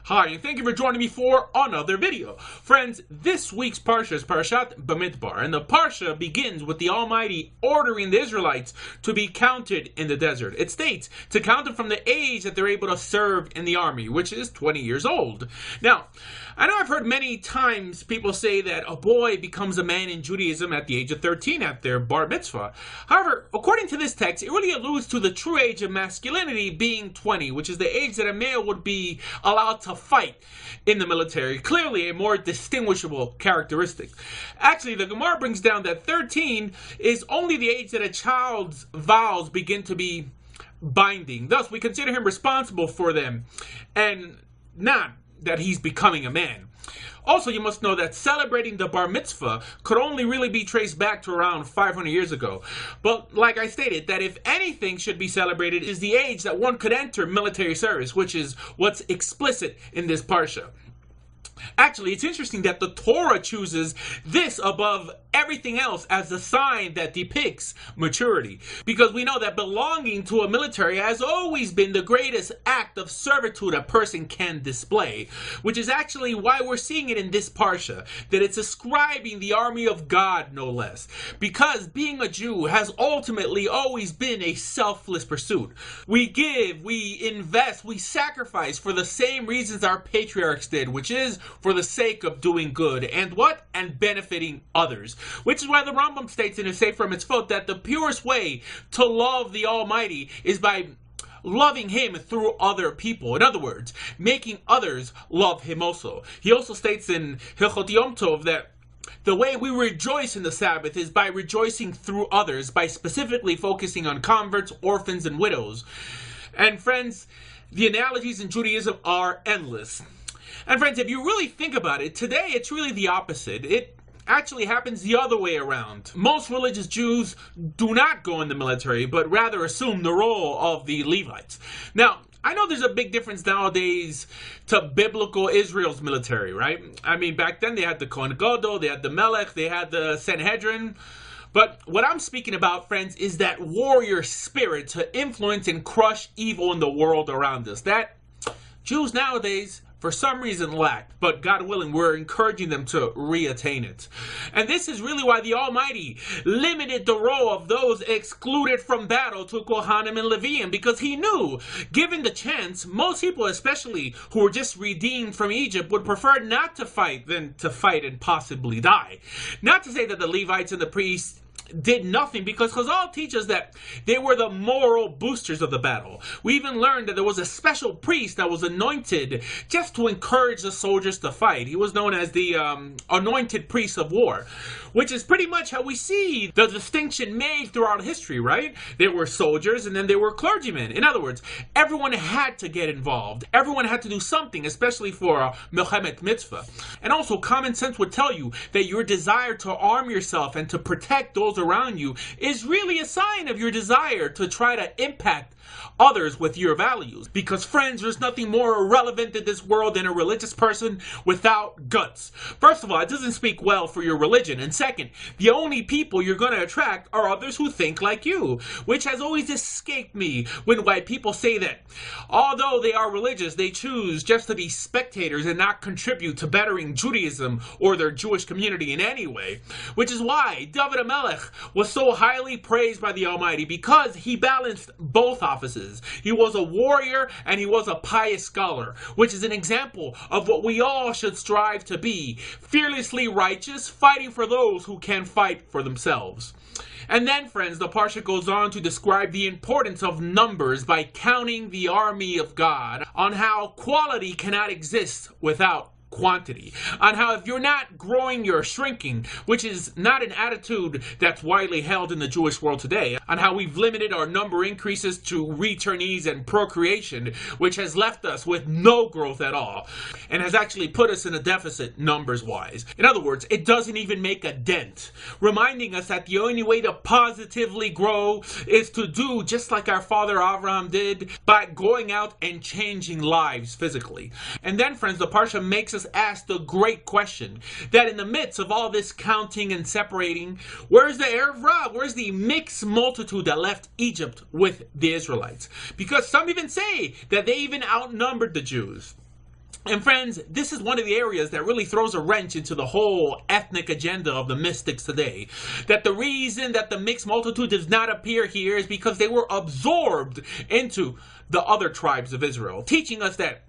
Hi, and thank you for joining me for another video. Friends, this week's Parsha is Parashat Bamidbar, and the Parsha begins with the Almighty ordering the Israelites to be counted in the desert. It states to count them from the age that they're able to serve in the army, which is 20 years old. Now, I know I've heard many times people say that a boy becomes a man in Judaism at the age of 13 at their bar mitzvah. However, according to this text, it really alludes to the true age of masculinity being 20, which is the age that a male would be allowed to fight in the military. Clearly a more distinguishable characteristic. Actually, the Gemara brings down that 13 is only the age that a child's vows begin to be binding. Thus, we consider him responsible for them, and not that he's becoming a man. Also, you must know that celebrating the bar mitzvah could only really be traced back to around 500 years ago. But like I stated, that if anything should be celebrated is the age that one could enter military service, which is what's explicit in this parsha. Actually, it's interesting that the Torah chooses this above everything else as a sign that depicts maturity. Because we know that belonging to a military has always been the greatest act of servitude a person can display. Which is actually why we're seeing it in this parsha. That it's ascribing the army of God, no less. Because being a Jew has ultimately always been a selfless pursuit. We give, we invest, we sacrifice for the same reasons our patriarchs did, which is for the sake of doing good, and what? And benefiting others. Which is why the Rambam states in his Sefer Mitzvot that the purest way to love the Almighty is by loving Him through other people. In other words, making others love Him also. He also states in Hilchot Yom Tov that the way we rejoice in the Sabbath is by rejoicing through others, by specifically focusing on converts, orphans, and widows. And friends, the analogies in Judaism are endless. And friends, if you really think about it, today it's really the opposite. It actually happens the other way around. Most religious Jews do not go in the military, but rather assume the role of the Levites. Now, I know there's a big difference nowadays to biblical Israel's military, right? I mean, back then they had the Kohen Gadol, they had the Melech, they had the Sanhedrin. But what I'm speaking about, friends, is that warrior spirit to influence and crush evil in the world around us. That Jews nowadays, for some reason, lack, but God willing, we're encouraging them to reattain it. And this is really why the Almighty limited the role of those excluded from battle to Kohanim and Leviim, because He knew, given the chance, most people, especially who were just redeemed from Egypt, would prefer not to fight than to fight and possibly die. Not to say that the Levites and the priests did nothing, because Chazal teaches that they were the moral boosters of the battle. We even learned that there was a special priest that was anointed just to encourage the soldiers to fight. He was known as the anointed priest of war, which is pretty much how we see the distinction made throughout history, right? There were soldiers and then there were clergymen. In other words, everyone had to get involved. Everyone had to do something, especially for Milchemet Mitzvah. And also, common sense would tell you that your desire to arm yourself and to protect those around you is really a sign of your desire to try to impact others with your values. Because friends, there's nothing more irrelevant in this world than a religious person without guts. First of all, it doesn't speak well for your religion. And second, the only people you're going to attract are others who think like you. Which has always escaped me when white people say that although they are religious, they choose just to be spectators and not contribute to bettering Judaism or their Jewish community in any way. Which is why David HaMelech was so highly praised by the Almighty, because he balanced both offices. He was a warrior and he was a pious scholar, which is an example of what we all should strive to be: fearlessly righteous, fighting for those who can fight for themselves. And then, friends, the Parsha goes on to describe the importance of numbers by counting the army of God, on how quality cannot exist without quantity, on how if you're not growing, you're shrinking, which is not an attitude that's widely held in the Jewish world today, on how we've limited our number increases to returnees and procreation, which has left us with no growth at all, and has actually put us in a deficit numbers-wise. In other words, it doesn't even make a dent, reminding us that the only way to positively grow is to do just like our father Abraham did, by going out and changing lives physically. And then, friends, the Parsha makes us Jesus asked the great question that in the midst of all this counting and separating, where's the Erev Rav? Where's the mixed multitude that left Egypt with the Israelites? Because some even say that they even outnumbered the Jews. And friends, this is one of the areas that really throws a wrench into the whole ethnic agenda of the mystics today. That the reason that the mixed multitude does not appear here is because they were absorbed into the other tribes of Israel, teaching us that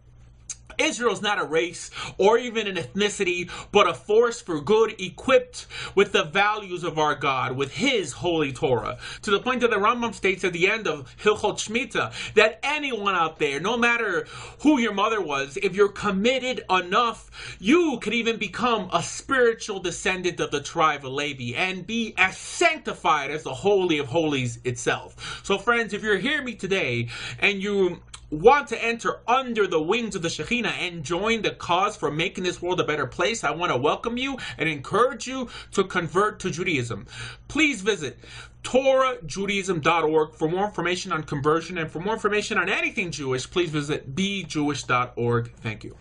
Israel is not a race or even an ethnicity, but a force for good equipped with the values of our God, with His holy Torah. To the point that the Rambam states at the end of Hilchot Shemitah that anyone out there, no matter who your mother was, if you're committed enough, you could even become a spiritual descendant of the tribe of Levi and be as sanctified as the Holy of Holies itself. So friends, if you're hearing me today and you want to enter under the wings of the Shekhinah and join the cause for making this world a better place, I want to welcome you and encourage you to convert to Judaism. Please visit TorahJudaism.org for more information on conversion, and for more information on anything Jewish, please visit bejewish.org. Thank you.